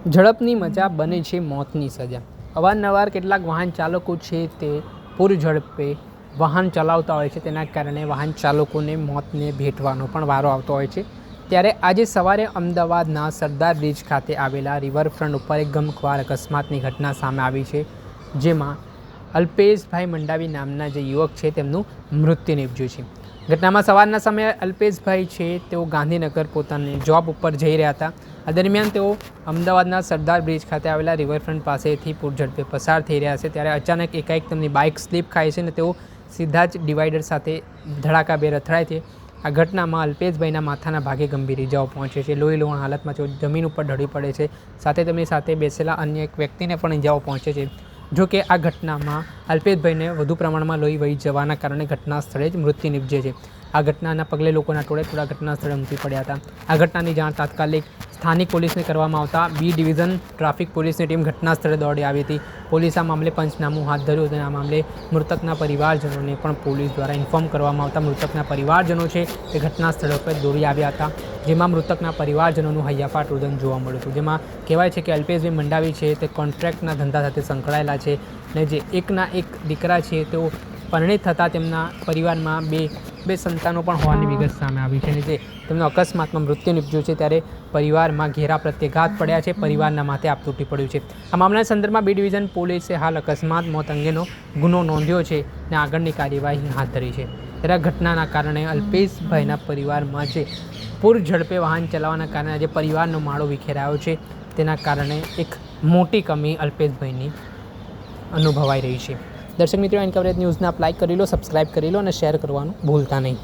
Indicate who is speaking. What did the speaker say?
Speaker 1: ઝડપની મજા બને છે મોતની સજા। અવારનવાર કેટલાક વાહન ચાલકો છે તે પૂર ઝડપે વાહન ચલાવતા હોય છે, તેના કારણે વાહન ચાલકોને મોતને ભેટવાનો પણ વારો આવતો હોય છે। ત્યારે આજે સવારે અમદાવાદના સરદાર બ્રિજ ખાતે આવેલા રિવરફ્રન્ટ ઉપર એક ગમખ્વાર અકસ્માતની ઘટના સામે આવી છે, જેમાં અલ્પેશભાઈ મંડાવી નામના જે યુવક છે તેમનું મૃત્યુ નિપજ્યું છે। ઘટનામાં સવારના સમયે અલ્પેશભાઈ છે તેઓ ગાંધીનગર પોતાની જોબ ઉપર જઈ રહ્યા હતા। આ દરમિયાન તેઓ અમદાવાદના સરદાર બ્રિજ ખાતે આવેલા રિવરફ્રન્ટ પાસેથી પૂર ઝડપે પસાર થઈ રહ્યા છે, ત્યારે અચાનક એકાએક તેમની બાઇક સ્લીપ ખાય છે અને તેઓ સીધા જ ડિવાઈડર સાથે ધડાકાભેર અથડાય છે। આ ઘટનામાં અલ્પેશભાઈના માથાના ભાગે ગંભીર ઇજાઓ પહોંચે છે। લોહી લોહણ હાલતમાં તેઓ જમીન ઉપર ઢળી પડે છે, સાથે તેમની સાથે બેસેલા અન્ય એક વ્યક્તિને પણ ઇજાઓ પહોંચે છે। જો કે આ ઘટનામાં અલ્પેશભાઈને વધુ પ્રમાણમાં લોહી વહી જવાના કારણે ઘટના સ્થળે જ મૃત્યુ નિપજે છે। આ ઘટનાના પગલે લોકોના ટોળેટોળા ઘટના સ્થળે ઉમટી પડ્યા હતા। આ ઘટનાની જાણ તાત્કાલિક સ્થાનિક પોલીસને કરવામાં આવતા બી ડિવિઝન ટ્રાફિક પોલીસની ટીમ ઘટના સ્થળે દોડી આવી હતી। પોલીસ આ મામલે પંચનામું હાથ ધર્યું હતું અને આ મામલે મૃતકના પરિવારજનોને પણ પોલીસ દ્વારા ઇન્ફોર્મ કરવામાં આવતા મૃતકના પરિવારજનો છે તે ઘટના સ્થળ પર દોડી આવ્યા હતા, જેમાં મૃતકના પરિવારજનોનું હૈયાફાટ રુદન જોવા મળ્યું હતું। જેમાં કહેવાય છે કે અલ્પેશભાઈ મંડાવી છે તે કોન્ટ્રાક્ટના ધંધા સાથે સંકળાયેલા છે અને જે એકના એક દીકરા છે તેઓ પરિણિત થતાં તેમના પરિવારમાં બે સંતાનો પણ હોવાની વિગત સામે આવી છે અને જે તેમનો અકસ્માતમાં મૃત્યુ નિપજ્યું છે, ત્યારે પરિવારમાં ઘેરા પ્રત્યાઘાત પડ્યા છે, પરિવારના માથે આપ તૂટી પડ્યું છે। આ મામલાના સંદર્ભમાં બી ડિવિઝન પોલીસે હાલ અકસ્માત મોત અંગેનો ગુનો નોંધ્યો છે અને આગળની કાર્યવાહી હાથ ધરી છે। ત્યારે આ ઘટનાના કારણે અલ્પેશભાઈના પરિવારમાં જે પૂર ઝડપે વાહન ચલાવવાના કારણે આજે પરિવારનો માળો વિખેરાયો છે, તેના કારણે એક મોટી કમી અલ્પેશભાઈની અનુભવાઈ રહી છે। દર્શક મિત્રો, એન કવરેજ ન્યૂઝને આપ લાઇક કરી લો, સબસ્ક્રાઇબ કરી લો અને શેર કરવાનું ભૂલતા નહીં।